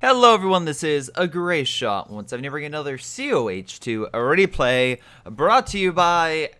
Hello everyone, this is a Greyshot. Once I've never another COH2 replay brought to you by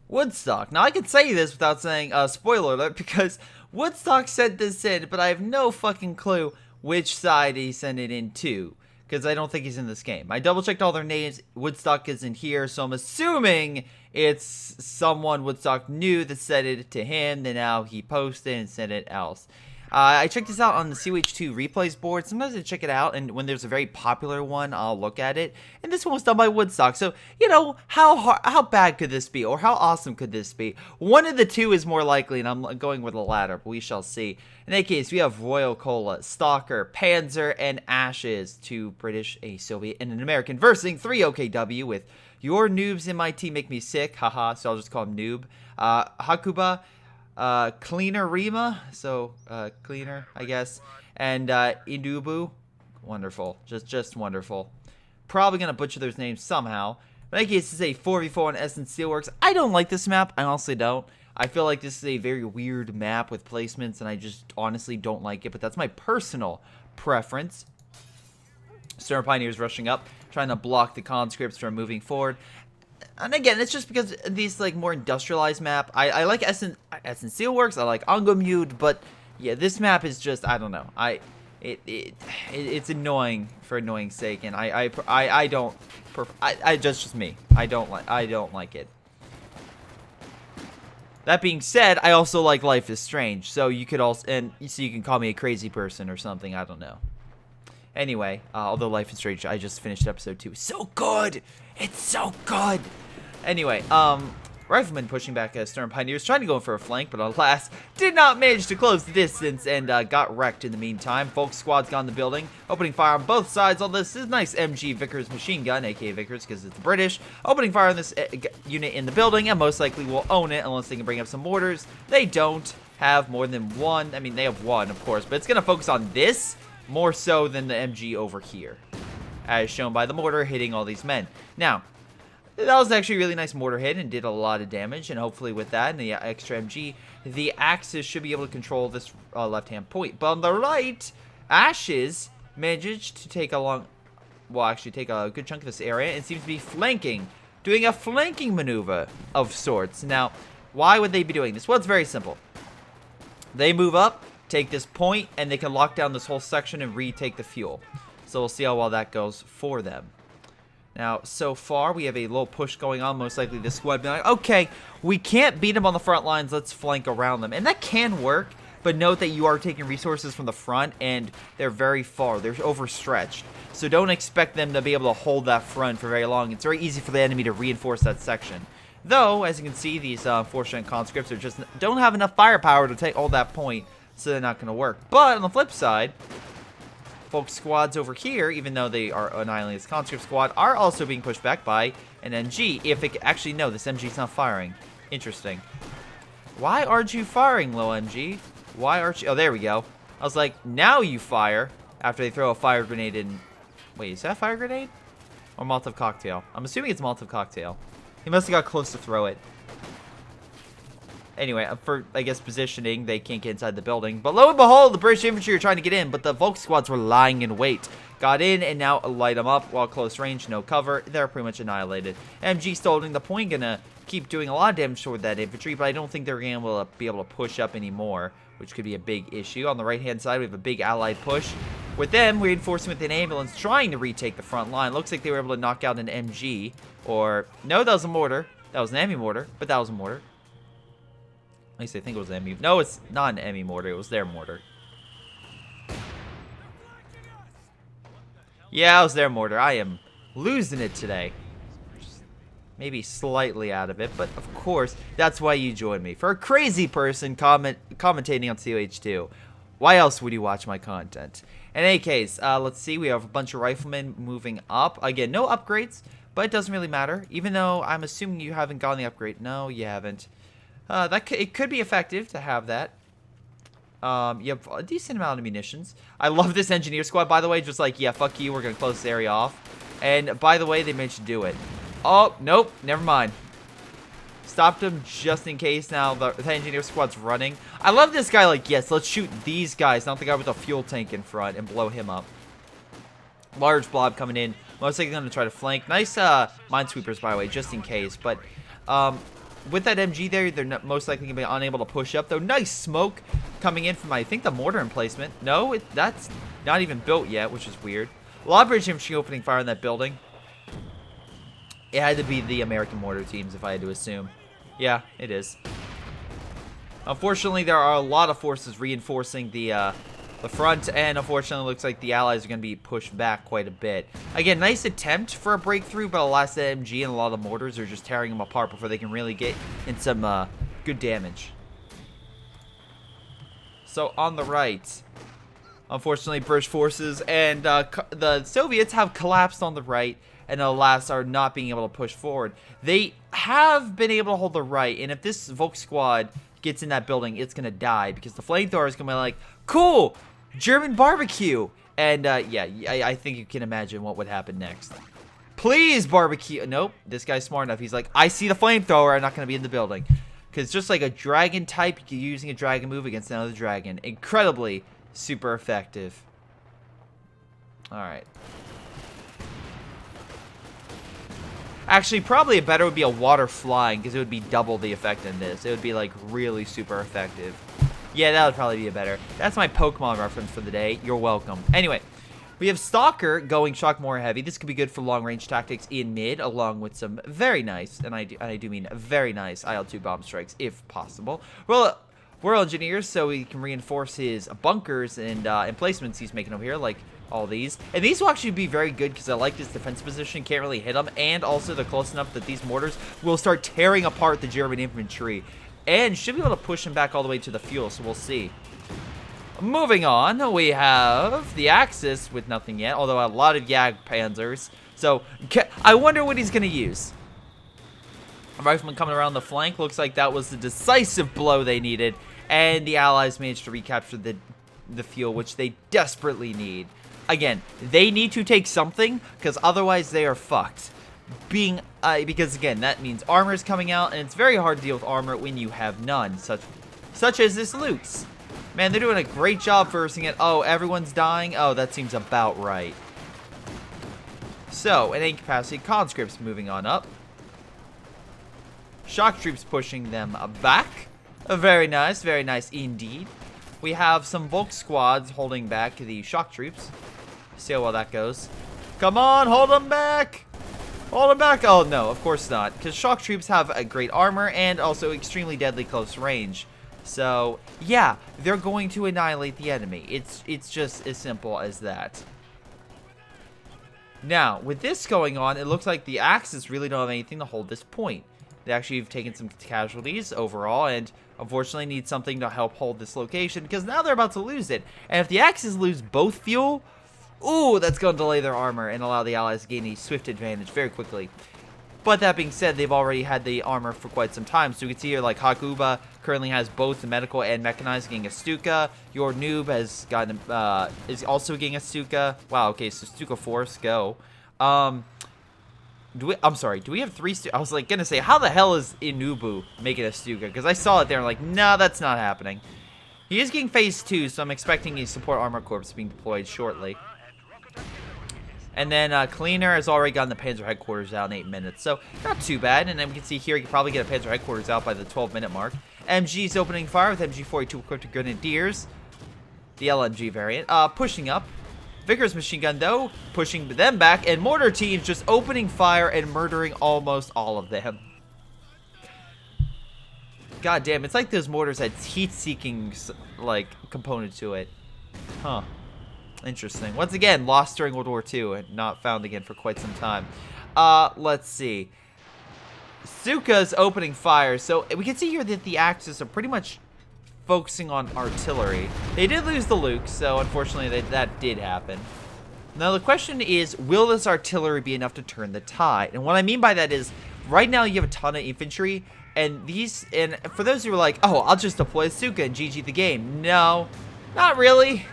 Woodstock. Now I can say this without saying spoiler alert because Woodstock sent this in, but I have no fucking clue which side he sent it in to, because I don't think he's in this game. I double checked all their names. Woodstock isn't here, so I'm assuming it's someone Woodstock knew that sent it to him, then now he posted and sent it else. I checked this out on the COH2 replays board. Sometimes I check it out, and when there's a very popular one, I'll look at it. And this one was done by Woodstock. So, you know, how bad could this be? Or how awesome could this be? One of the two is more likely, and I'm going with the latter, but we shall see. In any case, we have Royal Cola, Stalker, Panzer, and Ashes. 2 British, a Soviet, and an American. Versing 3 OKW with your noobs in my team make me sick. Haha, so I'll just call him Noob. Hakuba. Cleaner Rima, so cleaner, I guess, and Idubu, wonderful, just wonderful. Probably gonna butcher those names somehow. In any case, this is a 4v4 on Essence Steelworks. I don't like this map. I honestly don't. I feel like this is a very weird map with placements, and I just honestly don't like it. But that's my personal preference. Stern Pioneers rushing up, trying to block the conscripts from moving forward. And again, it's just because these like more industrialized map. I like Essence Steelworks. I like Angomute, but yeah, this map is just, I don't know. It's annoying for annoying sake, and I don't. Just me. I don't like it. That being said, I also like Life is Strange. So you could also, and so you can call me a crazy person or something. I don't know. Anyway, although Life is Strange, I just finished episode 2. So good! It's so good! Anyway, Rifleman pushing back Stern Pioneers, trying to go in for a flank, but alas, did not manage to close the distance and got wrecked in the meantime. Volk squad's gone in the building, opening fire on both sides. All this is nice MG Vickers machine gun, aka Vickers because it's British, opening fire on this unit in the building, and most likely will own it unless they can bring up some mortars. They don't have more than one. I mean, they have one, of course, but it's going to focus on this more so than the MG over here, as shown by the mortar hitting all these men. Now, that was actually a really nice mortar hit and did a lot of damage, and hopefully with that and the extra MG, the Axis should be able to control this left-hand point. But on the right, Ashes managed to take take a good chunk of this area and seems to be flanking, doing a flanking maneuver of sorts. Now, why would they be doing this? Well, it's very simple. They move up, take this point, and they can lock down this whole section and retake the fuel. So we'll see how well that goes for them. Now, so far, we have a little push going on. Most likely this squad being like, okay, we can't beat them on the front lines. Let's flank around them. And that can work, but note that you are taking resources from the front, and they're very far. They're overstretched. So don't expect them to be able to hold that front for very long. It's very easy for the enemy to reinforce that section. Though, as you can see, these unfortunate conscripts are just don't have enough firepower to take all that point, so they're not going to work. But on the flip side, Folk squads over here, even though they are annihilating this conscript squad, are also being pushed back by an MG. If it actually, no, this MG's not firing. Interesting. Why aren't you firing, low MG? Why aren't you? Oh, there we go. I was like, now you fire after they throw a fire grenade in. Wait, is that a fire grenade? Or Molotov cocktail? I'm assuming it's Molotov cocktail. He must have got close to throw it. Anyway, for, I guess, positioning, they can't get inside the building. But lo and behold, the British infantry are trying to get in, but the Volk squads were lying in wait. Got in, and now light them up while close range, no cover. They're pretty much annihilated. MG still holding the point, gonna keep doing a lot of damage toward that infantry, but I don't think they're gonna be able to push up anymore, which could be a big issue. On the right-hand side, we have a big allied push. With them, reinforcing with an ambulance, trying to retake the front line. Looks like they were able to knock out an MG, or, no, that was a mortar. That was an ME mortar, but that was a mortar. At least I think it was an ME. No, it's not an ME mortar. It was their mortar. Yeah, it was their mortar. I am losing it today. Just maybe slightly out of it, but of course, that's why you join me. For a crazy person commentating on COH2, why else would you watch my content? In any case, let's see. We have a bunch of riflemen moving up. Again, no upgrades, but it doesn't really matter. Even though I'm assuming you haven't gotten the upgrade. No, you haven't. It could be effective to have that. You have a decent amount of munitions. I love this engineer squad, by the way. Just like, yeah, fuck you. We're going to close this area off. And, by the way, they managed to do it. Oh, nope. Never mind. Stopped him just in case. Now the engineer squad's running. I love this guy. Like, yes, let's shoot these guys. Not the guy with the fuel tank in front and blow him up. Large blob coming in. Most likely going to try to flank. Nice minesweepers, by the way, just in case. But with that MG there, they're not, most likely going to be unable to push up, though. Nice smoke coming in from, I think, the mortar emplacement. No, that's not even built yet, which is weird. A lot of British infantry opening fire on that building. It had to be the American mortar teams, if I had to assume. Yeah, it is. Unfortunately, there are a lot of forces reinforcing the front, and unfortunately, it looks like the Allies are going to be pushed back quite a bit. Again, nice attempt for a breakthrough, but alas, the MG and a lot of the mortars are just tearing them apart before they can really get in some good damage. So, on the right, unfortunately, British forces and the Soviets have collapsed on the right, and alas, are not being able to push forward. They have been able to hold the right, and if this Volk squad gets in that building, it's going to die, because the flamethrower is going to be like, cool, German barbecue. And, yeah, I think you can imagine what would happen next. Please, barbecue. Nope, this guy's smart enough. He's like, I see the flamethrower, I'm not going to be in the building. Because just like a dragon type, you're using a dragon move against another dragon. Incredibly super effective. Alright. Actually, probably better would be a water flying, because it would be double the effect in this. It would be, like, really super effective. Yeah, that would probably be better. That's my Pokemon reference for the day. You're welcome. Anyway, we have Stalker going shock more heavy. This could be good for long-range tactics in mid, along with some very nice, and I do mean very nice, IL-2 bomb strikes, if possible. Well, we're engineers, so we can reinforce his bunkers and emplacements he's making over here, like all these. And these will actually be very good because I like this defense position. Can't really hit them. And also they're close enough that these mortars will start tearing apart the German infantry. And should be able to push them back all the way to the fuel. So we'll see. Moving on, we have the Axis with nothing yet. Although a lot of Jagdpanzers. So I wonder what he's going to use. A rifleman coming around the flank. Looks like that was the decisive blow they needed. And the Allies managed to recapture the fuel, which they desperately need. Again, they need to take something, because otherwise they are fucked. Because again, that means armor is coming out, and it's very hard to deal with armor when you have none, such as this Lutz. Man, they're doing a great job versing it. Oh, everyone's dying? Oh, that seems about right. So, in incapacity, conscripts moving on up. Shock troops pushing them back. Very nice indeed. We have some Volk squads holding back the shock troops. See how well that goes. Come on, hold them back! Hold them back! Oh, no, of course not. Because shock troops have a great armor and also extremely deadly close range. So, yeah, they're going to annihilate the enemy. It's just as simple as that. Now, with this going on, it looks like the Axis really don't have anything to hold this point. They actually have taken some casualties overall, and unfortunately need something to help hold this location, because now they're about to lose it. And if the Axis lose both fuel, ooh, that's going to delay their armor and allow the Allies to gain a swift advantage very quickly. But that being said, they've already had the armor for quite some time. So you can see here, like, Hakuba currently has both the medical and mechanized getting a Stuka. Your noob has gotten, is also getting a Stuka. Wow, okay, so Stuka Force, go. I'm sorry, do we have 3 Stuka? I was, like, gonna say, how the hell is Inubu making a Stuka? Because I saw it there and, like, no, that's not happening. He is getting phase 2, so I'm expecting his support armor corps being deployed shortly. And then Cleaner has already gotten the Panzer headquarters out in 8 minutes, so not too bad. And then we can see here, you can probably get a Panzer headquarters out by the 12-minute mark. MG's opening fire with MG-42 equipped with Grenadiers, the LMG variant, pushing up. Vickers machine gun, though, pushing them back, and mortar teams just opening fire and murdering almost all of them. God damn, it's like those mortars had heat-seeking, like, component to it. Huh. Interesting. Once again, lost during World War II and not found again for quite some time. Let's see. Stuka's opening fire. So we can see here that the Axis are pretty much focusing on artillery. They did lose the Luke, so unfortunately that did happen. Now the question is, will this artillery be enough to turn the tide? And what I mean by that is, right now you have a ton of infantry, and for those who are like, oh, I'll just deploy Stuka and GG the game. No, not really.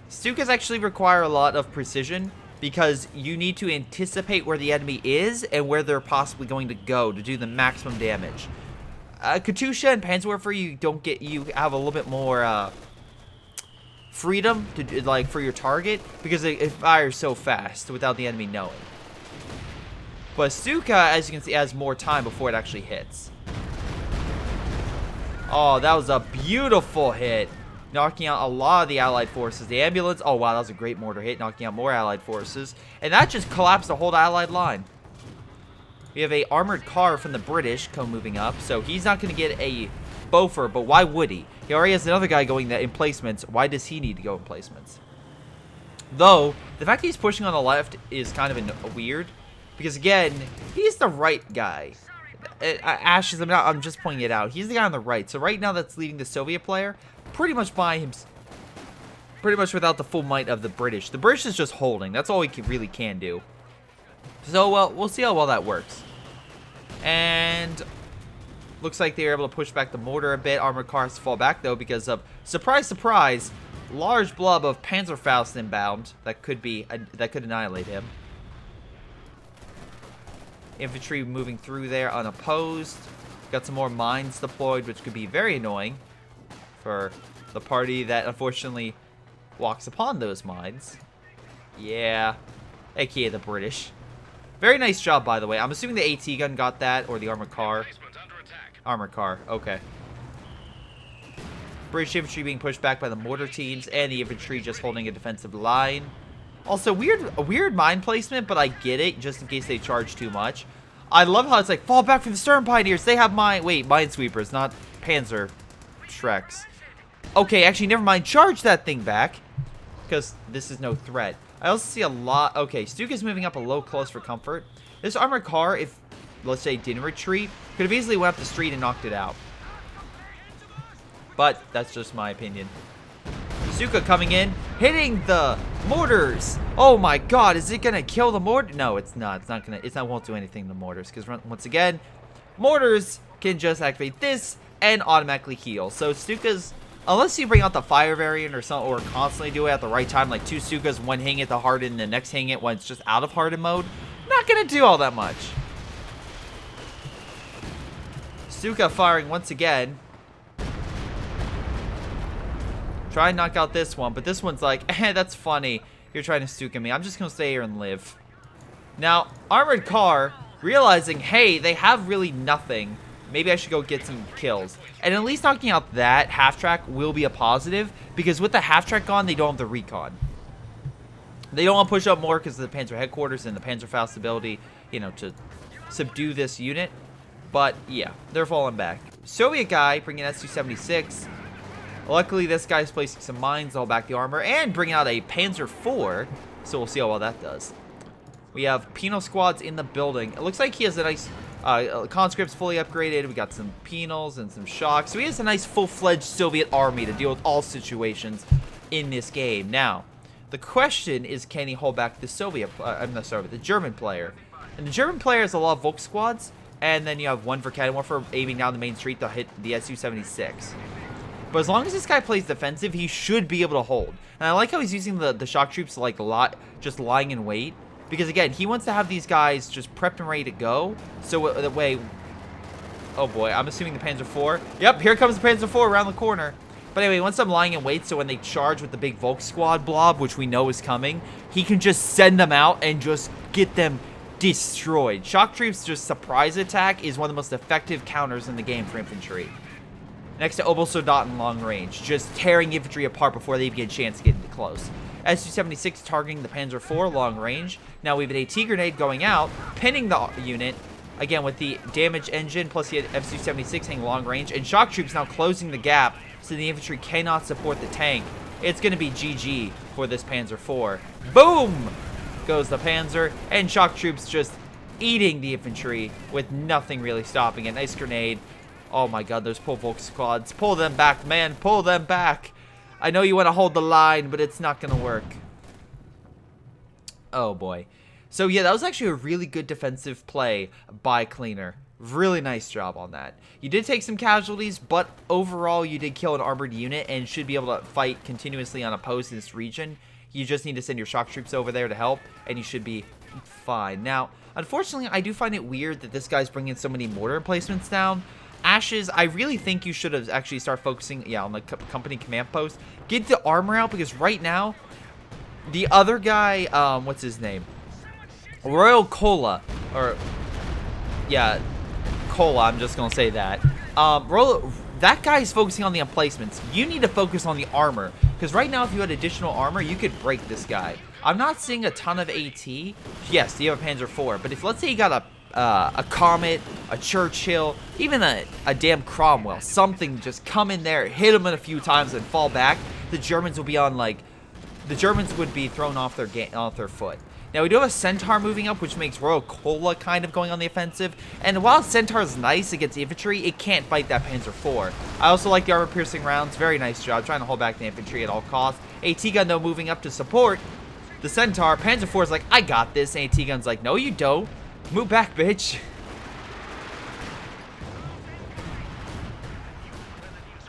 Stukas actually require a lot of precision because you need to anticipate where the enemy is and where they're possibly going to go to do the maximum damage. Katusha and Panzerwerfer, you have a little bit more freedom to like for your target because it fires so fast without the enemy knowing. But Stuka, as you can see, has more time before it actually hits. Oh, that was a beautiful hit. Knocking out a lot of the allied forces. The ambulance, oh wow, that was a great mortar hit, knocking out more allied forces. And that just collapsed the whole allied line. We have a armored car from the British moving up, so he's not going to get a Beaufort, but why would he? He already has another guy going in placements. Why does he need to go in placements? Though, the fact that he's pushing on the left is kind of weird, because again, he's the right guy. Ash is, I'm just pointing it out. He's the guy on the right. So right now that's leading the Soviet player pretty much by him, pretty much without the full might of the British. The British is just holding. That's all he really can do. So, well, we'll see how well that works. And looks like they were able to push back the mortar a bit. Armored cars fall back, though, because of, surprise, surprise, large blob of Panzerfaust inbound that could annihilate him. Infantry moving through there unopposed. Got some more mines deployed, which could be very annoying for the party that unfortunately walks upon those mines. Yeah, aka the British. Very nice job, by the way. I'm assuming the AT gun got that, or the armored car. Armored car, okay. British infantry being pushed back by the mortar teams, and the infantry just holding a defensive line. Also, a weird mine placement, but I get it, just in case they charge too much. I love how it's like, fall back from the stern pioneers. They have minesweepers, not panzer shreks. Okay, actually, never mind. Charge that thing back, because this is no threat. I also see a lot. Okay, Stuka's moving up a little close for comfort. This armored car, if, let's say, didn't retreat, could have easily went up the street and knocked it out. But that's just my opinion. Stuka coming in, hitting the mortars. Oh my god, is it gonna kill the mortar? No, it's not. Won't do anything to the mortars, because once again, mortars can just activate this and automatically heal. So Stuka's, unless you bring out the fire variant or something, or constantly do it at the right time, like two Stukas, one hitting it to harden, and the next hitting it when it's just out of harden mode, not gonna do all that much. Stuka firing once again. Try and knock out this one, but this one's like, that's funny. You're trying to Stuka me. I'm just gonna stay here and live. Now, armored car, realizing, hey, they have really nothing. Maybe I should go get some kills. And at least knocking out that half-track will be a positive, because with the half-track gone, they don't have the recon. They don't want to push up more because of the Panzer headquarters and the Panzerfaust ability, you know, to subdue this unit. But, yeah, they're falling back. Soviet guy bringing S-276. Luckily, this guy's placing some mines all back the armor and bringing out a Panzer IV. So we'll see how well that does. We have penal squads in the building. It looks like he has a nice... conscripts fully upgraded. We got some penals and some shocks. So he has a nice full-fledged Soviet army to deal with all situations in this game. Now, the question is, can he hold back the the German player? And the German player has a lot of Volk squads, and then you have one for cannon warfare aiming down the main street to hit the Su-76. But as long as this guy plays defensive, he should be able to hold. And I like how he's using the shock troops like just lying in wait. Because again, he wants to have these guys just prepped and ready to go. So that way, oh boy, I'm assuming the Panzer IV. Yep, here comes the Panzer IV around the corner. But anyway, once I'm lying in wait, so when they charge with the big Volk squad blob, which we know is coming, he can just send them out and just get them destroyed. Shock troops just surprise attack is one of the most effective counters in the game for infantry. Next to Obersoldat in long range, just tearing infantry apart before they even get a chance to get into close. Su-76 targeting the Panzer IV long range. Now we have an AT grenade going out, pinning the unit. Again, with the damage engine plus the Su-76 hitting long range. And shock troops now closing the gap so the infantry cannot support the tank. It's going to be GG for this Panzer IV. Boom! Goes the Panzer. And shock troops just eating the infantry with nothing really stopping it. Nice grenade. Oh my god, those poor Volk squads. Pull them back, man. Pull them back. I know you want to hold the line, but it's not going to work. Oh boy. So yeah, that was actually a really good defensive play by Cleaner. Really nice job on that. You did take some casualties, but overall you did kill an armored unit and should be able to fight continuously unopposed in this region. You just need to send your shock troops over there to help, and you should be fine. Now, unfortunately, I do find it weird that this guy's bringing so many mortar emplacements down. Ashes, I really think you should have actually started focusing, yeah, on the company command post. Get the armor out, because right now, the other guy, what's his name? Royal Cola, or, yeah, Cola, I'm just gonna say that. That guy is focusing on the emplacements. You need to focus on the armor, because right now, if you had additional armor, you could break this guy. I'm not seeing a ton of AT. Yes, you have a Panzer IV, but if, let's say you got a Comet, a Churchill, even a damn Cromwell, something, just come in there, hit him a few times and fall back, the Germans will be on, like, the Germans would be thrown off their foot. Now, we do have a Centaur moving up, which makes Royal Cola kind of going on the offensive. And while Centaur is nice against infantry, it can't fight that Panzer IV. I also like the armor-piercing rounds. Very nice job, trying to hold back the infantry at all costs. AT gun, though, moving up to support the Centaur. Panzer IV is like, I got this. AT gun's like, no, you don't. Move back, bitch.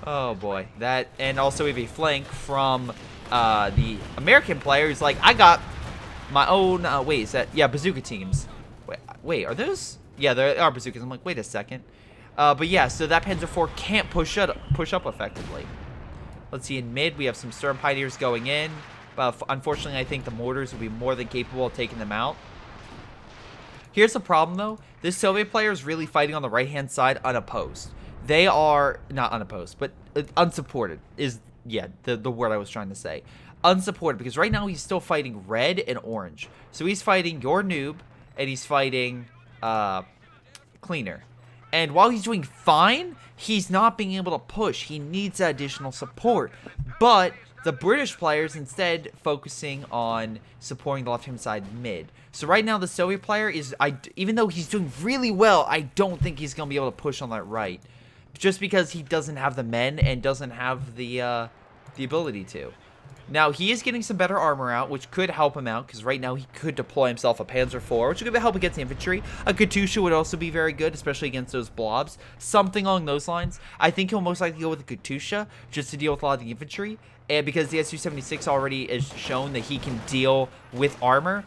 Oh, boy. That, and also we have a flank from the American player who's like, I got my own, wait, is that, yeah, bazooka teams. Wait, are those? Yeah, there are bazookas. I'm like, wait a second. But yeah, so that Panzer IV can't push up effectively. Let's see, in mid, we have some Sturm Pioneers going in. But unfortunately, I think the mortars will be more than capable of taking them out. Here's the problem, though. This Soviet player is really fighting on the right-hand side unopposed. They are, not unopposed, but unsupported is, yeah, the word I was trying to say. Unsupported, because right now he's still fighting red and orange. So he's fighting your noob, and he's fighting Cleaner. And while he's doing fine, he's not being able to push. He needs that additional support. But the British players instead focusing on supporting the left-hand side mid. So right now the Soviet player is, even though he's doing really well, I don't think he's going to be able to push on that right. Just because he doesn't have the men and doesn't have the ability to. Now, he is getting some better armor out, which could help him out, because right now he could deploy himself a Panzer IV, which could help against the infantry. A Katusha would also be very good, especially against those blobs. Something along those lines. I think he'll most likely go with the Katusha, just to deal with a lot of the infantry, and because the Su-76 already has shown that he can deal with armor.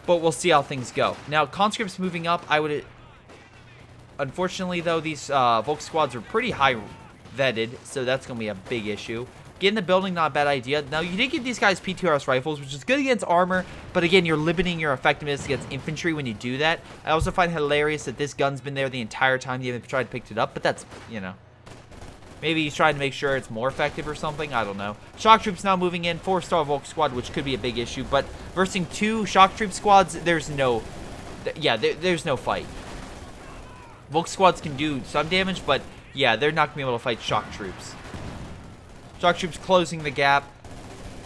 But we'll see how things go. Now, conscripts moving up, unfortunately, though, these Volk squads are pretty high vetted, so that's going to be a big issue. Get in the building, not a bad idea. Now, you did give these guys PTRS rifles, which is good against armor, but again, you're limiting your effectiveness against infantry when you do that. I also find it hilarious that this gun's been there the entire time you haven't tried to pick it up, but that's, you know. Maybe he's trying to make sure it's more effective or something. I don't know. Shock troops now moving in. 4-star Volk squad, which could be a big issue, but versing 2 shock troop squads, there's no, yeah, there's no fight. Volk squads can do some damage, but yeah, they're not going to be able to fight shock troops. Shock troops closing the gap.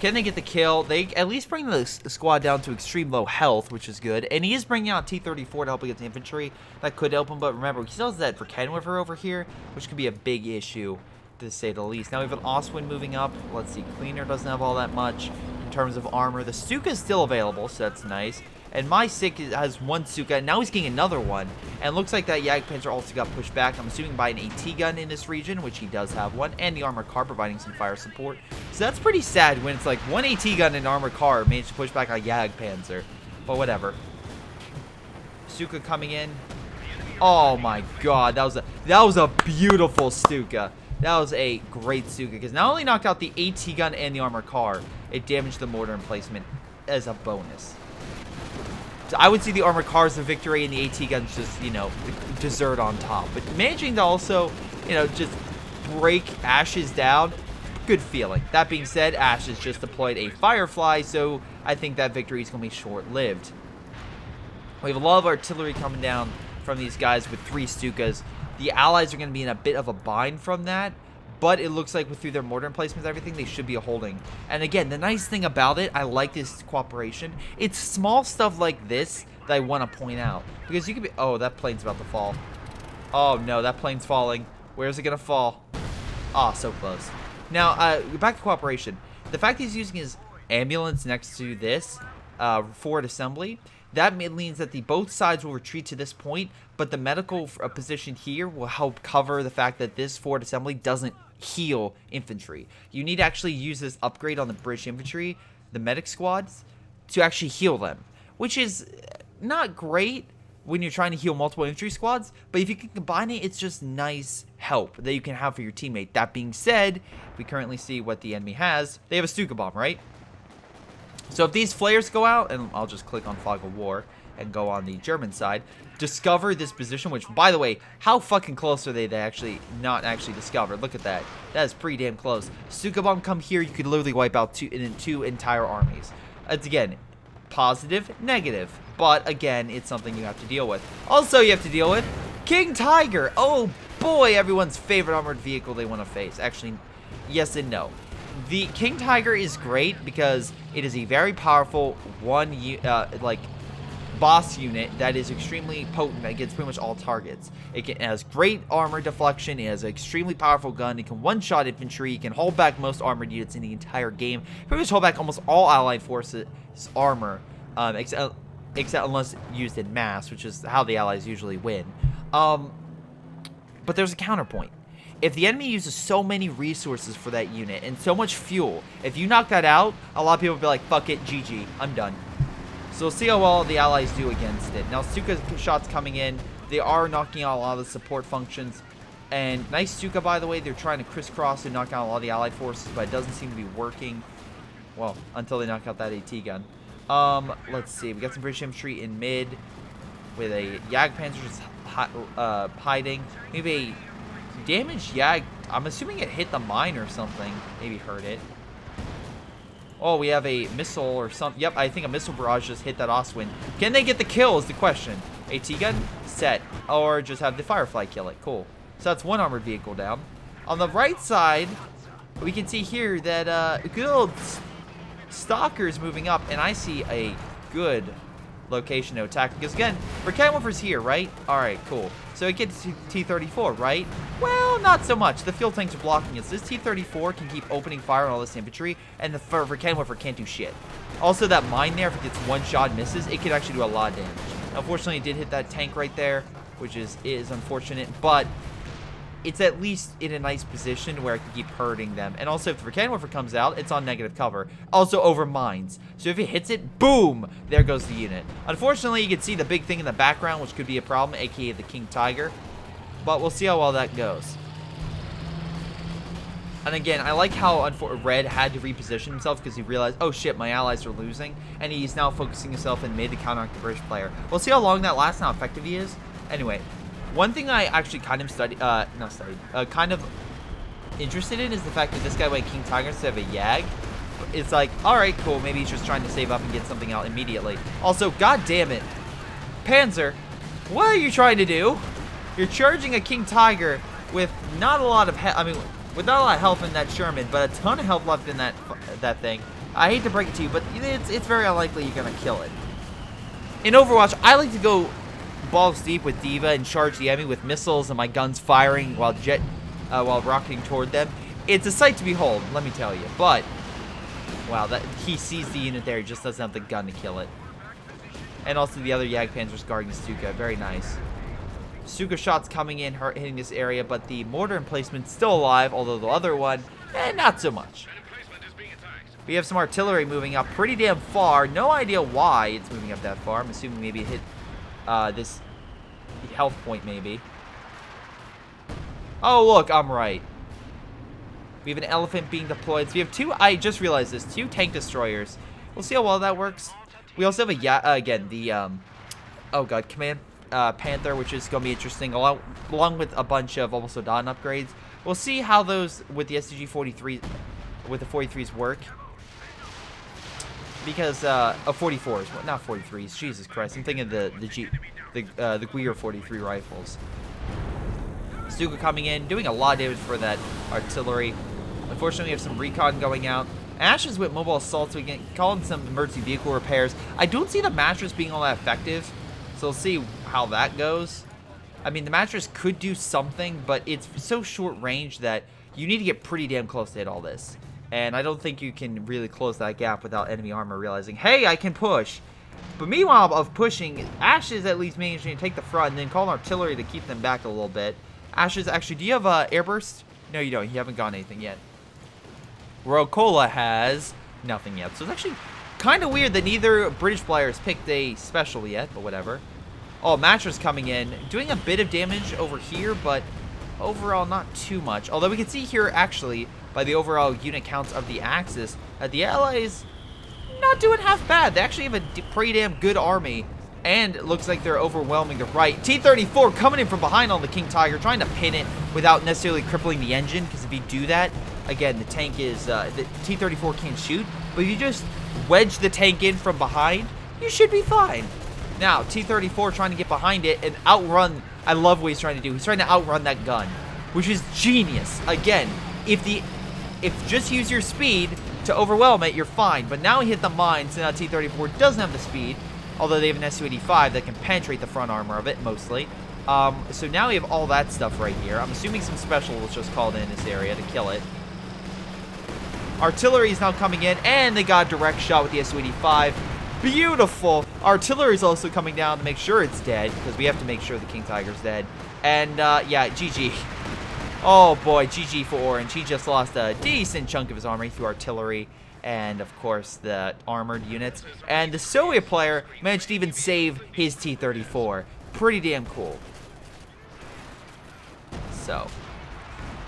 Can they get the kill? They at least bring the squad down to extreme low health, which is good. And he is bringing out T-34 to help against the infantry. That could help him, but remember, he still has that Verkenweaver over here, which could be a big issue, to say the least. Now we have an Oswin moving up. Let's see, Cleaner doesn't have all that much in terms of armor. The Stuka is still available, so that's nice. And my Sick has one Stuka, and now he's getting another one. And it looks like that Jagdpanzer also got pushed back, I'm assuming by an AT gun in this region, which he does have one, and the armored car providing some fire support. So that's pretty sad when it's like one AT gun and an armored car managed to push back a Jagdpanzer. But whatever. Stuka coming in. Oh my god, that was a beautiful Stuka. That was a great Stuka, because not only knocked out the AT gun and the armored car, it damaged the mortar emplacement as a bonus. So I would see the armored cars the victory and the AT guns just, you know, dessert on top. But managing to also, you know, just break Ashes down, good feeling. That being said, Ashes just deployed a Firefly, so I think that victory is going to be short-lived. We have a lot of artillery coming down from these guys with 3 Stukas. The Allies are going to be in a bit of a bind from that. But it looks like through their mortar emplacements and everything, they should be a holding. And again, the nice thing about it, I like this cooperation. It's small stuff like this that I want to point out. Because you could be... Oh, that plane's about to fall. Oh, no, that plane's falling. Where's it going to fall? Ah, so close. Now, back to cooperation. The fact that he's using his ambulance next to this forward assembly, that means that both sides will retreat to this point, but the medical position here will help cover the fact that this forward assembly doesn't heal infantry. You need to actually use this upgrade on the British infantry, the medic squads, to actually heal them, which is not great, when you're trying to heal multiple infantry squads, but if you can combine it, it's just nice help that you can have for your teammate. That being said, we currently see what the enemy has. They have a Stuka bomb, right? So if these flares go out, and I'll just click on Fog of War and go on the German side, discover this position, which, by the way, how fucking close are they to actually not actually discovered? Look at that. That is pretty damn close. Stuka bomb come here, you could literally wipe out two entire armies. It's, again, positive, negative. But, again, it's something you have to deal with. Also, you have to deal with King Tiger. Oh, boy, everyone's favorite armored vehicle they want to face. Actually, yes and no. The King Tiger is great because it is a very powerful boss unit that is extremely potent against pretty much all targets. It has great armor deflection. It has an extremely powerful gun. It can one-shot infantry. It can hold back most armored units in the entire game. Pretty much hold back almost all allied forces' armor, except unless used in mass, which is how the allies usually win. But there's a counterpoint. If the enemy uses so many resources for that unit and so much fuel, if you knock that out, a lot of people will be like, fuck it, GG, I'm done. So we'll see how well the allies do against it. Now, Stuka shots coming in. They are knocking out a lot of the support functions. And nice Stuka, by the way. They're trying to crisscross and knock out a lot of the allied forces, but it doesn't seem to be working. Well, until they knock out that AT gun. Let's see. We got some British infantry in mid with a Jagdpanzer just hiding. Maybe a damaged Jag. I'm assuming it hit the mine or something. Maybe hurt it. Oh, we have a missile or something. Yep, I think a missile barrage just hit that Oswin. Can they get the kill is the question. AT gun, set. Or just have the Firefly kill it. Cool. So that's one armored vehicle down. On the right side, we can see here that good old Stalker's moving up. And I see a good location to attack. Because again, Verkeilenwerfer's here, right? Alright, cool. So it gets T-34, right? Well, not so much. The fuel tanks are blocking it. So this T-34 can keep opening fire on all this infantry, and the Verkeilenwerfer can't do shit. Also, that mine there, if it gets one shot and misses, it could actually do a lot of damage. Unfortunately, it did hit that tank right there, which is unfortunate, but it's at least in a nice position where it can keep hurting them. And also, if the Verkeilenwerfer comes out, it's on negative cover. Also over mines. So if it hits it, boom! There goes the unit. Unfortunately, you can see the big thing in the background, which could be a problem, aka the King Tiger. But we'll see how well that goes. And again, I like how Red had to reposition himself because he realized, oh shit, my allies are losing. And he's now focusing himself in mid to counteract the British player. We'll see how long that lasts and how effective he is. Anyway. One thing I actually kind of kind of interested in is the fact that this guy went King Tiger instead of a Jag. It's like, alright, cool, maybe he's just trying to save up and get something out immediately. Also, god damn it, Panzer, what are you trying to do? You're charging a King Tiger with not a lot of with not a lot of health in that Sherman, but a ton of health left in that thing. I hate to break it to you, but it's very unlikely you're gonna kill it. In Overwatch, I like to go balls deep with Diva and charge the enemy with missiles and my guns firing while rocketing toward them. It's a sight to behold, let me tell you. But wow, that he sees the unit there, he just doesn't have the gun to kill it. And also the other Jagdpanzer's guarding Stuka, very nice. Stuka shots coming in, hitting this area, but the mortar emplacement's still alive, although the other one, not so much. We have some artillery moving up pretty damn far. No idea why it's moving up that far. I'm assuming maybe it hit this health point, maybe. Oh, look, I'm right. We have an elephant being deployed. So we have two, I just realized this, two tank destroyers. We'll see how well that works. We also have again, the, oh god, Command Panther, which is going to be interesting, along with a bunch of almost Odin upgrades. We'll see how those, with the SDG-43, with the 43s work. Because, 44s, well, not 43s, Jesus Christ, I'm thinking of the Guir 43 rifles. Stuka coming in, doing a lot of damage for that artillery. Unfortunately, we have some recon going out. Ashes with mobile assaults, we can call in some emergency vehicle repairs. I don't see the mattress being all that effective, so we'll see how that goes. I mean, the mattress could do something, but it's so short range that you need to get pretty damn close to hit all this. And I don't think you can really close that gap without enemy armor realizing, hey, I can push. But meanwhile of pushing, Ashes at least managing to take the front and then call artillery to keep them back a little bit. Ashes, actually, do you have airburst? No, you don't. You haven't gotten anything yet. Rocola has nothing yet. So it's actually kind of weird that neither British players picked a special yet, but whatever. Oh, Mattress coming in, doing a bit of damage over here, but overall not too much. Although we can see here, actually, by the overall unit counts of the Axis, that the Allies not doing half bad. They actually have a pretty damn good army, and it looks like they're overwhelming the right. T-34 coming in from behind on the King Tiger, trying to pin it without necessarily crippling the engine, because if you do that, again, the tank is, the T-34 can't shoot, but if you just wedge the tank in from behind, you should be fine. Now, T-34 trying to get behind it and outrun. I love what he's trying to do. He's trying to outrun that gun, which is genius. Again, if just use your speed to overwhelm it, you're fine. But now he hit the mine, so now T-34 doesn't have the speed, although they have an Su-85 that can penetrate the front armor of it, mostly. So now we have all that stuff right here. I'm assuming some special was just called in this area to kill it. Artillery is now coming in, and they got a direct shot with the Su-85. Beautiful. Artillery is also coming down to make sure it's dead, because we have to make sure the King Tiger's dead. And, yeah, GG. Oh, boy, GG for Orange. He just lost a decent chunk of his army through artillery and, of course, the armored units. And the Soviet player managed to even save his T-34. Pretty damn cool. So,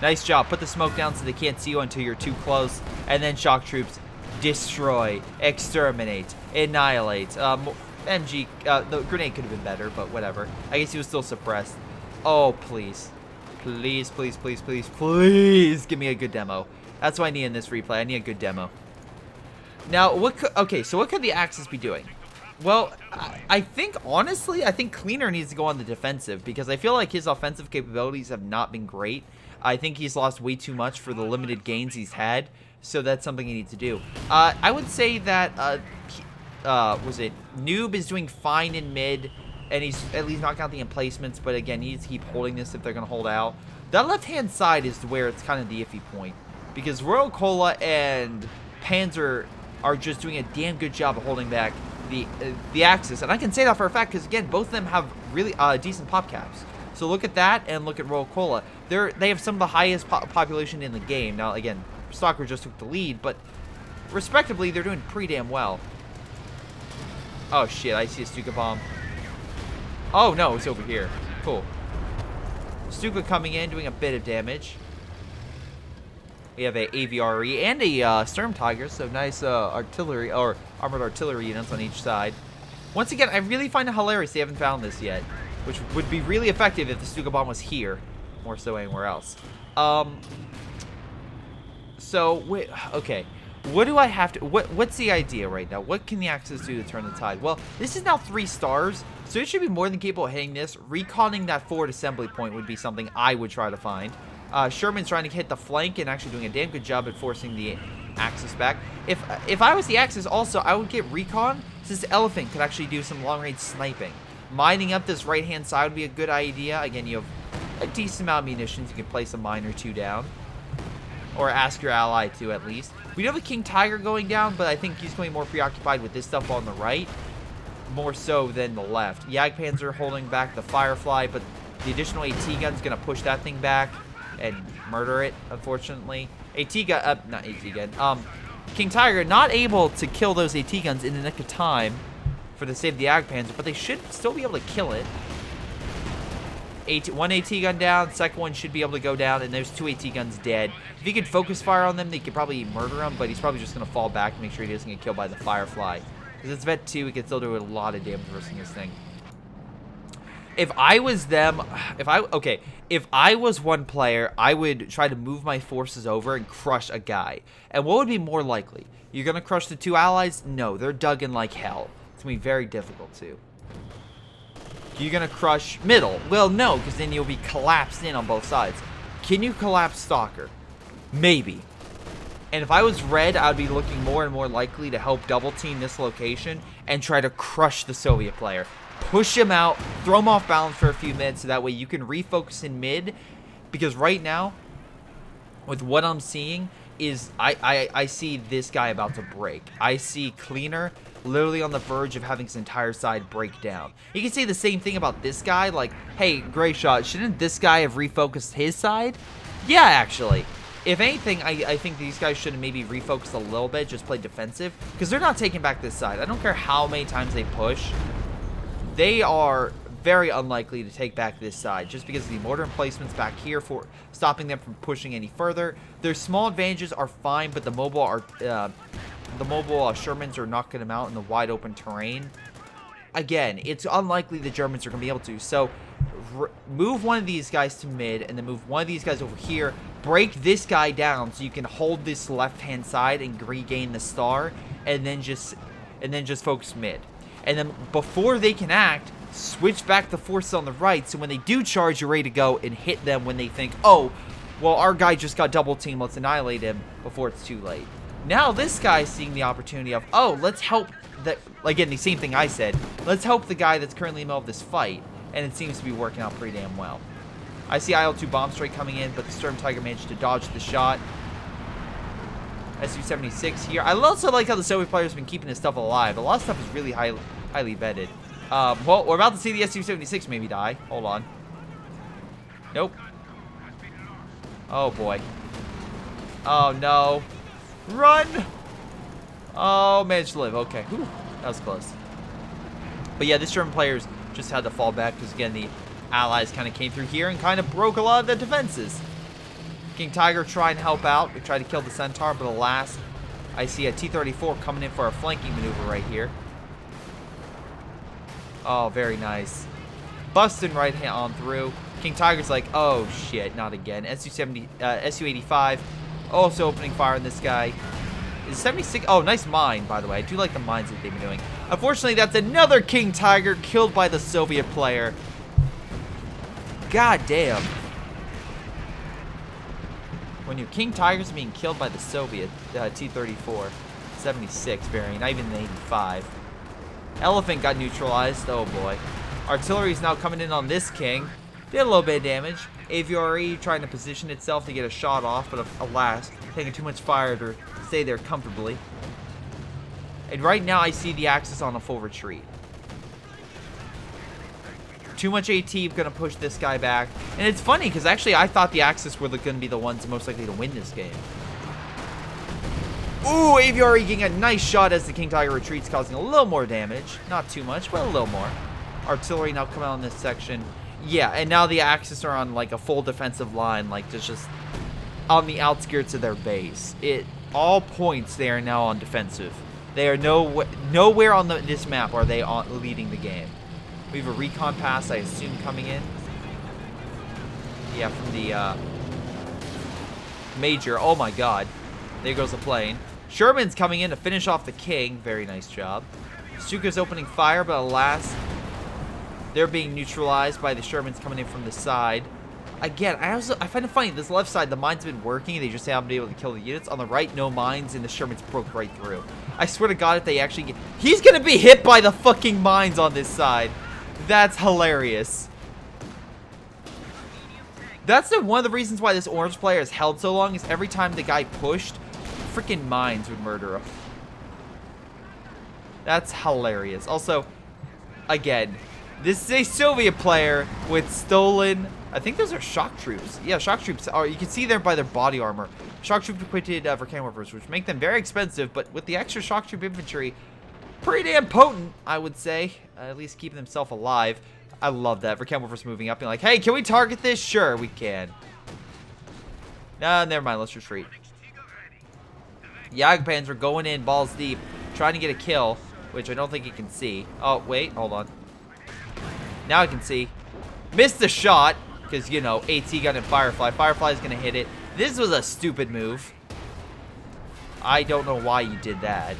nice job. Put the smoke down so they can't see you until you're too close. And then shock troops. Destroy, exterminate, annihilate. MG, the grenade could have been better, but whatever. I guess he was still suppressed. Oh, please. Please, please, please, please, please give me a good demo. That's what I need in this replay. I need a good demo. Now, okay, so what could the Axis be doing? Well, I think, honestly, I think Cleaner needs to go on the defensive, because I feel like his offensive capabilities have not been great. I think he's lost way too much for the limited gains he's had. So that's something he needs to do. I would say that, Noob is doing fine in mid, and he's at least knocking out the emplacements, but again, he needs to keep holding this if they're going to hold out. That left-hand side is where it's kind of the iffy point, because Royal Cola and Panzer are just doing a damn good job of holding back the Axis, and I can say that for a fact, because again, both of them have really decent pop caps. So look at that, and look at Royal Cola. They have some of the highest population in the game. Now, again, Stalker just took the lead, but respectively, they're doing pretty damn well. Oh shit, I see a Stuka bomb. Oh no, it's over here. Cool. Stuka coming in, doing a bit of damage. We have a AVRE and a Sturm Tiger, so nice artillery, or armored artillery units on each side. Once again, I really find it hilarious they haven't found this yet, which would be really effective if the Stuka bomb was here, more so anywhere else. So, wait, okay, what do I have to, what's the idea right now? What can the Axis do to turn the tide? Well, this is now 3 stars, so it should be more than capable of hitting this. Reconning that forward assembly point would be something I would try to find. Sherman's trying to hit the flank and actually doing a damn good job at forcing the Axis back. If I was the Axis also, I would get recon, since the Elephant could actually do some long-range sniping. Mining up this right-hand side would be a good idea. Again, you have a decent amount of munitions. You can place a mine or 2 down. Or ask your ally to, at least. We do have a King Tiger going down, but I think he's going to be more preoccupied with this stuff on the right. More so than the left. Jagdpanzer holding back the Firefly, but the additional AT gun's going to push that thing back and murder it, unfortunately. Not AT gun. King Tiger not able to kill those AT guns in the nick of time for the save of the Jagdpanzer, but they should still be able to kill it. One AT gun down, second one should be able to go down, and there's 2 AT guns dead. If he could focus fire on them, they could probably murder him, but he's probably just going to fall back to make sure he doesn't get killed by the Firefly. Because it's Vet 2, he can still do a lot of damage versus this thing. If I was them, if I was one player, I would try to move my forces over and crush a guy. And what would be more likely? You're going to crush the 2 allies? No, they're dug in like hell. It's going to be very difficult to. You're going to crush middle? Well, no, because then you'll be collapsed in on both sides. Can you collapse Stalker? Maybe. And if I was red, I would be looking more and more likely to help double team this location and try to crush the Soviet player. Push him out, throw him off balance for a few minutes so that way you can refocus in mid. Because right now, with what I'm seeing, is I see this guy about to break. I see Cleaner literally on the verge of having his entire side break down. You can say the same thing about this guy, like, hey, Greyshot, shouldn't this guy have refocused his side? Yeah, actually. If anything, I think these guys should have maybe refocused a little bit, just play defensive, because they're not taking back this side. I don't care how many times they push. They are very unlikely to take back this side, just because of the mortar emplacements back here for stopping them from pushing any further. Their small advantages are fine, but the mobile Shermans are knocking them out in the wide open terrain. Again, it's unlikely the Germans are going to be able to. So move one of these guys to mid, and then move one of these guys over here. Break this guy down so you can hold this left-hand side and regain the star, and then just focus mid. And then before they can act, switch back the forces on the right, so when they do charge, you're ready to go and hit them when they think, oh, well, our guy just got double teamed, let's annihilate him before it's too late. Now this guy's seeing the opportunity of, oh, let's help, again, the same thing I said, let's help the guy that's currently in the middle of this fight, and it seems to be working out pretty damn well. I see IL-2 bomb strike coming in, but the Sturm Tiger managed to dodge the shot. Su-76 here. I also like how the Soviet player's been keeping his stuff alive. A lot of stuff is really highly vetted. Well, we're about to see the Su-76 maybe die. Hold on. Nope. Oh, boy. Oh, no. Run! Oh, managed to live. Okay. Whew. That was close. But yeah, this German players just had to fall back because, again, the Allies kind of came through here and kind of broke a lot of the defenses. King Tiger trying to help out. We tried to kill the Centaur, but alas, I see a T-34 coming in for a flanking maneuver right here. Oh, very nice. Busting right on through. King Tiger's like, oh shit, not again. Su-85 also opening fire on this guy. Is 76? Oh, nice mine, by the way. I do like the mines that they've been doing. Unfortunately, that's another King Tiger killed by the Soviet player. God damn. When your King Tigers are being killed by the Soviet T-34, 76 variant, not even the 85. Elephant got neutralized. Oh boy. Artillery's now coming in on this King. Did a little bit of damage. AVRE trying to position itself to get a shot off, but alas, taking too much fire to stay there comfortably. And right now I see the Axis on a full retreat. Too much AT gonna push this guy back. And it's funny because actually I thought the Axis were gonna be the ones most likely to win this game. Ooh, AVRE getting a nice shot as the King Tiger retreats, causing a little more damage. Not too much, but a little more. Artillery now coming out in this section. Yeah, and now the Axis are on like a full defensive line, like just on the outskirts of their base. All points they are now on defensive. They are nowhere on this map are they leading the game. We have a recon pass, I assume, coming in. Yeah, from the Major. Oh my god. There goes the plane. Sherman's coming in to finish off the King. Very nice job. Stuka's opening fire, but alas, they're being neutralized by the Shermans coming in from the side. Again, I find it funny. This left side, the mines have been working. They just haven't been able to kill the units. On the right, no mines, and the Shermans broke right through. I swear to God, if they actually he's gonna be hit by the fucking mines on this side. That's hilarious. That's one of the reasons why this orange player has held so long, is every time the guy pushed, freaking mines would murder him. That's hilarious. Also, again, this is a Soviet player with stolen, I think those are shock troops. Yeah, shock troops are, you can see there by their body armor. Shock troop equipped volcano mortars, which make them very expensive, but with the extra shock troop infantry, pretty damn potent, I would say. At least keeping themselves alive. I love that. Volcano mortars moving up, being like, hey, can we target this? Sure, we can. Nah, never mind, let's retreat. Jagdpanzer going in, balls deep, trying to get a kill, which I don't think he can see. Oh, wait, hold on. Now I can see. Missed the shot, because, you know, AT gun and Firefly. Firefly's going to hit it. This was a stupid move. I don't know why you did that.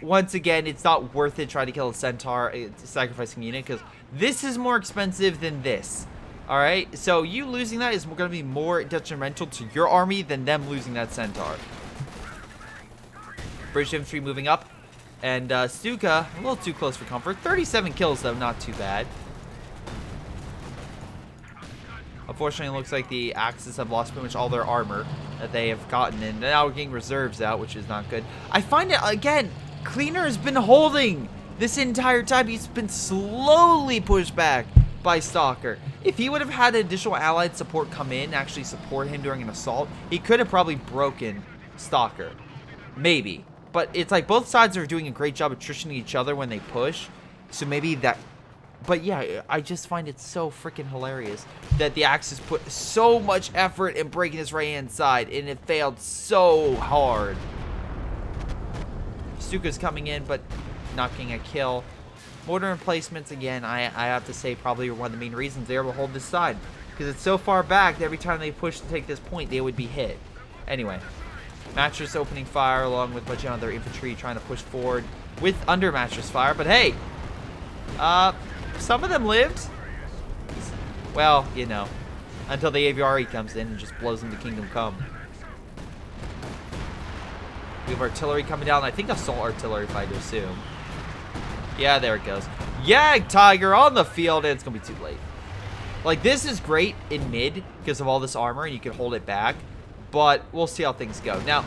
Once again, it's not worth it trying to kill a Centaur, sacrificing a unit, because this is more expensive than this. Alright, so you losing that is going to be more detrimental to your army than them losing that Centaur. British infantry moving up. And Stuka, a little too close for comfort. 37 kills, though, not too bad. Unfortunately, it looks like the Axis have lost pretty much all their armor that they have gotten, and now we're getting reserves out, which is not good. I find it, again, Cleaner has been holding this entire time. He's been slowly pushed back by Stalker. If he would have had additional allied support come in, actually support him during an assault, he could have probably broken Stalker. Maybe. But it's like both sides are doing a great job of attritioning each other when they push. So maybe that... But yeah, I just find it so freaking hilarious that the Axis put so much effort in breaking his right-hand side, and it failed so hard. Stuka's coming in, but not getting a kill. Mortar emplacements, again, I have to say probably one of the main reasons they were able to hold this side. Because it's so far back that every time they push to take this point, they would be hit. Anyway, Mattress opening fire along with a bunch of other infantry trying to push forward with under Mattress fire. But hey, some of them lived. Well, you know, until the AVRE comes in and just blows them to Kingdom Come. We have artillery coming down. I think assault artillery, if I do assume. Yeah, there it goes. Yag Tiger on the field, and it's going to be too late. Like, this is great in mid because of all this armor, and you can hold it back. But we'll see how things go. Now,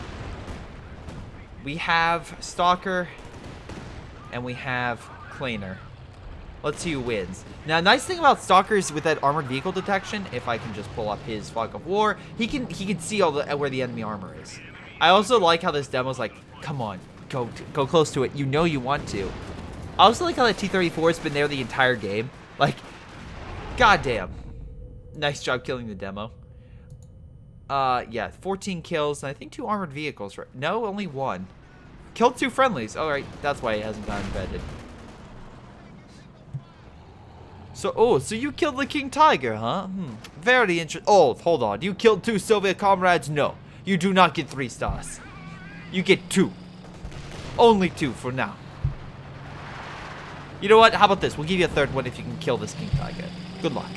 we have Stalker, and we have Cleaner. Let's see who wins. Now, nice thing about Stalker is with that armored vehicle detection, if I can just pull up his Fog of War, he can see all the where the enemy armor is. I also like how this demo's like, come on, go close to it. You know you want to. I also like how that T-34 has been there the entire game. Like, goddamn. Nice job killing the demo. Yeah, 14 kills, and I think 2 armored vehicles, right? No, only 1. Killed 2 friendlies. All right, that's why it hasn't gotten embedded. So, so you killed the King Tiger, huh? Very interesting. Oh, hold on. You killed 2 Soviet comrades? No, you do not get 3 stars. You get 2. Only 2 for now. You know what? How about this? We'll give you a 3rd one if you can kill this King Tiger. Good luck.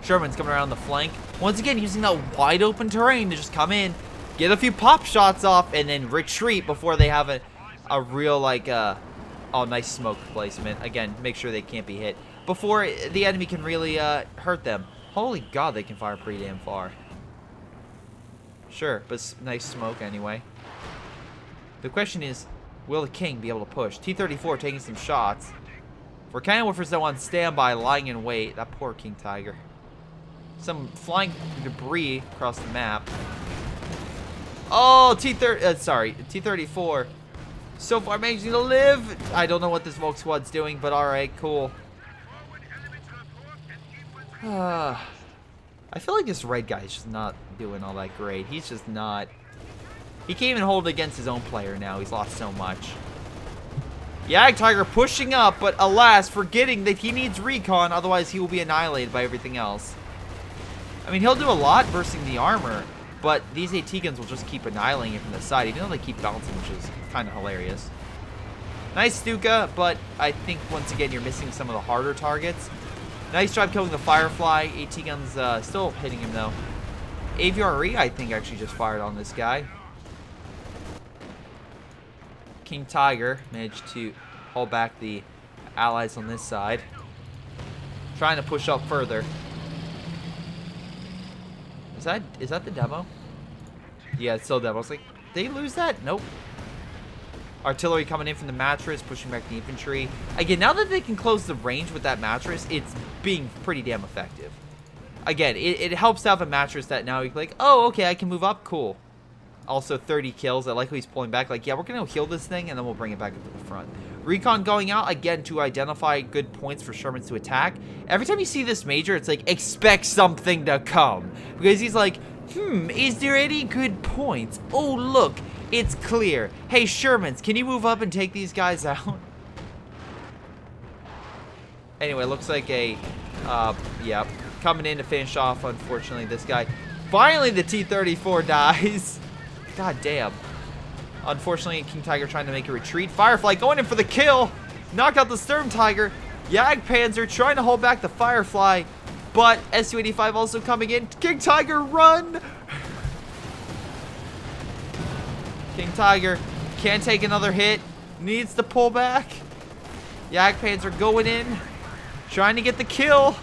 Sherman's coming around the flank. Once again, using that wide open terrain to just come in, get a few pop shots off, and then retreat before they have a real, like, oh, nice smoke placement. Again, make sure they can't be hit before the enemy can really hurt them. Holy God, they can fire pretty damn far. Sure, but nice smoke anyway. The question is, will the King be able to push? T-34 taking some shots. For cannon woofers that want standby, lying in wait. That poor King Tiger. Some flying debris across the map. Oh, T-34. So far managing to live. I don't know what this Volk squad's doing, but alright, cool. I feel like this red guy is just not doing all that great. He's just not. He can't even hold it against his own player now. He's lost so much. Yag Tiger pushing up, but alas, forgetting that he needs recon, otherwise he will be annihilated by everything else. I mean, he'll do a lot bursting the armor, but these AT guns will just keep annihilating it from the side, even though they keep bouncing, which is kind of hilarious. Nice Stuka, but I think once again you're missing some of the harder targets. Nice job killing the Firefly. AT guns still hitting him though. AVRE, I think, actually just fired on this guy. King Tiger managed to hold back the allies on this side. Trying to push up further. Is that the demo? Yeah, it's still demo. I was like, did they lose that? Nope. Artillery coming in from the Mattress, pushing back the infantry. Again, now that they can close the range with that Mattress, it's being pretty damn effective. Again, it helps to have a Mattress that now you're like, oh, okay, I can move up. Cool. Also, 30 kills. I like how he's pulling back. Like, yeah, we're going to heal this thing, and then we'll bring it back into the front. Recon going out, again, to identify good points for Sherman to attack. Every time you see this Major, it's like, expect something to come. Because he's like, is there any good points? Oh, look, it's clear. Hey, Shermans, can you move up and take these guys out? Anyway, looks like yeah, coming in to finish off, unfortunately, this guy. Finally, the T-34 dies. God damn. Unfortunately, King Tiger trying to make a retreat. Firefly going in for the kill. Knock out the Sturm Tiger. Jagdpanzer trying to hold back the Firefly. But Su-85 also coming in. King Tiger, run! King Tiger can't take another hit. Needs to pull back. Jagdpanzer going in. Trying to get the kill.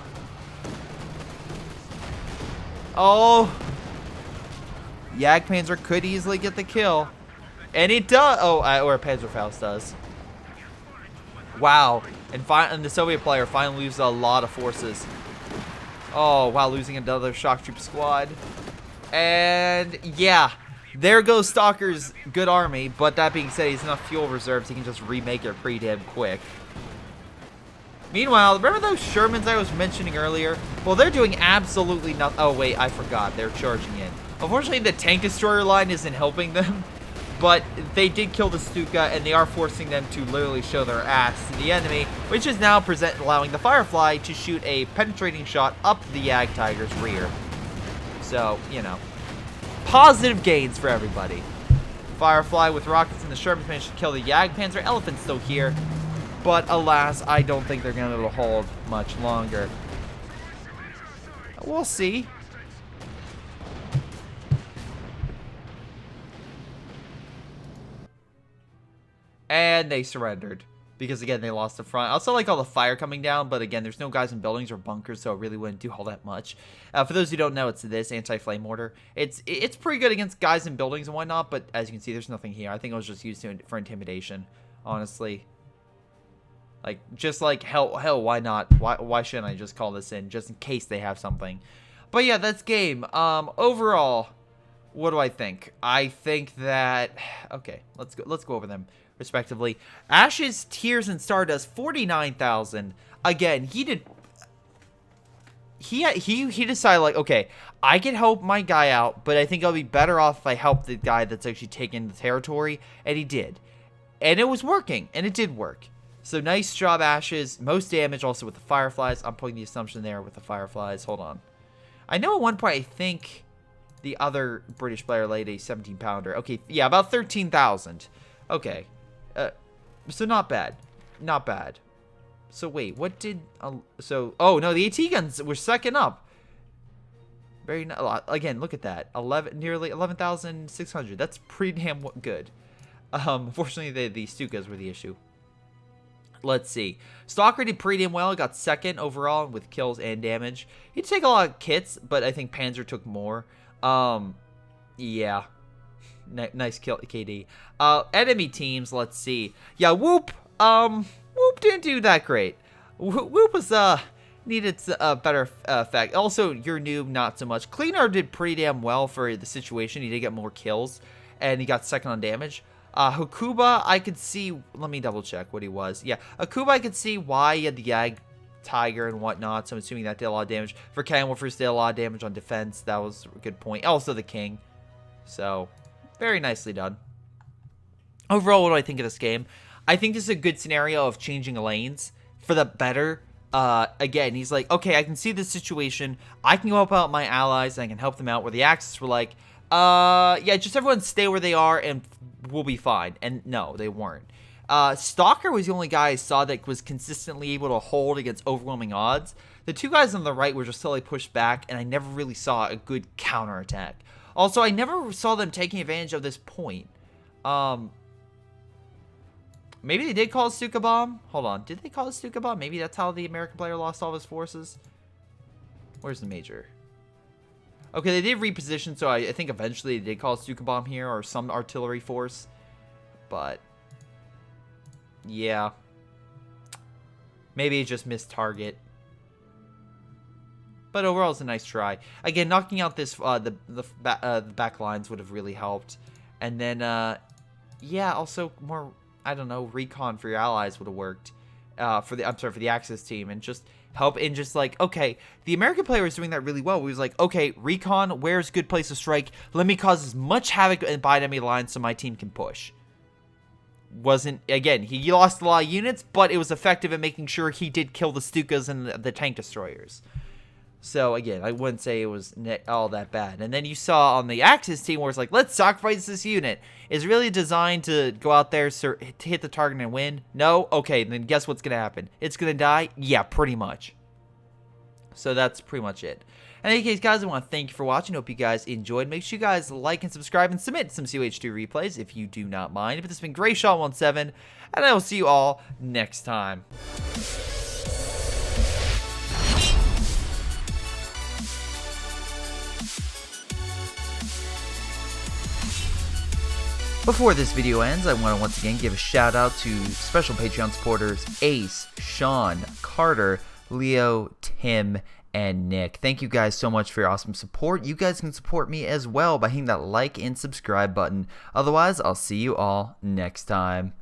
Oh. Jagdpanzer could easily get the kill. And it does. Oh, or Panzerfaust does. Wow. And the Soviet player finally loses a lot of forces. Oh, wow. Losing another shock troop squad. And yeah. there goes Stalker's good army, but that being said, he has enough fuel reserves, he can just remake it pretty damn quick. Meanwhile, remember those Shermans I was mentioning earlier? Well, they're doing absolutely nothing. Oh, wait, I forgot. They're charging in. Unfortunately, the tank destroyer line isn't helping them, but they did kill the Stuka, and they are forcing them to literally show their ass to the enemy, which is now allowing the Firefly to shoot a penetrating shot up the Yag Tiger's rear. So, you know, positive gains for everybody. Firefly with rockets and the Shermans managed to kill the Yag Panzer. Elephant's still here. But alas, I don't think they're going to be able to hold much longer. We'll see. And they surrendered. Because again, they lost the front. I also like all the fire coming down, but again, there's no guys in buildings or bunkers, so it really wouldn't do all that much. For those who don't know, it's this anti-flame mortar. It's pretty good against guys in buildings and whatnot, but as you can see, there's nothing here. I think it was just used for intimidation, honestly. Like, just like, hell, why not? Why shouldn't I just call this in, just in case they have something? But yeah, that's game. Overall, what do I think? I think that, okay, let's go over them respectively. Ashes, Tears, and Stardust, 49,000. Again, he decided, like, okay, I can help my guy out, but I think I'll be better off if I help the guy that's actually taking the territory, and he did. And it was working, and it did work. So nice job, Ashes. Most damage also with the Fireflies. I'm putting the assumption there with the Fireflies. Hold on. I know at one point I think the other British player laid a 17-pounder. Okay, yeah, about 13,000. Okay. So not bad. Not bad. So wait, what did... oh, no, the AT guns were second up. Very... Again, look at that. Nearly 11,600. That's pretty damn good. Unfortunately, the Stukas were the issue. Let's see. Stalker did pretty damn well. Got second overall with kills and damage. He did take a lot of kits, but I think Panzer took more. Yeah. Nice kill, KD. Enemy teams, let's see. Yeah, Whoop. Whoop didn't do that great. Whoop was, needed a better effect. Also, your noob, not so much. Cleaner did pretty damn well for the situation. He did get more kills, and he got second on damage. Hakuba, I could see, let me double check what he was. Yeah, Hakuba, I could see why he had the Yag Tiger and whatnot, so I'm assuming that did a lot of damage. For Canwolfers, did a lot of damage on defense. That was a good point. Also, the King. So, very nicely done. Overall, what do I think of this game? I think this is a good scenario of changing lanes for the better. Again, he's like, okay, I can see this situation. I can go help out my allies, and I can help them out. Where the Axis were like, yeah, just everyone stay where they are, and we'll be fine. And no, they weren't. Stalker was the only guy I saw that was consistently able to hold against overwhelming odds. The two guys on the right were just slowly pushed back, and I never really saw a good counterattack. Also, I never saw them taking advantage of this point. Maybe they did call a Stuka bomb. Hold on, did they call a Stuka bomb? Maybe that's how the American player lost all of his forces. Where's the major? Okay, they did reposition, so I think eventually they did call a Stuka bomb here, or some artillery force. But, yeah. Maybe it just missed target. But overall, it's a nice try. Again, knocking out this the back lines would have really helped. And then, yeah, also more, I don't know, recon for your allies would have worked. For the Axis team, and just help in just like, okay, the American player was doing that really well. He was like, okay, recon, where's a good place to strike? Let me cause as much havoc by enemy lines so my team can push. Wasn't, again, he lost a lot of units, but it was effective in making sure he did kill the Stukas and the tank destroyers. So, again, I wouldn't say it was all that bad. And then you saw on the Axis team where it's like, let's sacrifice this unit. Is really designed to go out there to hit the target and win? No? Okay, then guess what's going to happen? It's going to die? Yeah, pretty much. So that's pretty much it. In any case, guys, I want to thank you for watching. Hope you guys enjoyed. Make sure you guys like and subscribe and submit some COH2 replays if you do not mind. But this has been Greyshot17, and I will see you all next time. Before this video ends, I want to once again give a shout out to special Patreon supporters Ace, Sean, Carter, Leo, Tim, and Nick. Thank you guys so much for your awesome support. You guys can support me as well by hitting that like and subscribe button. Otherwise, I'll see you all next time.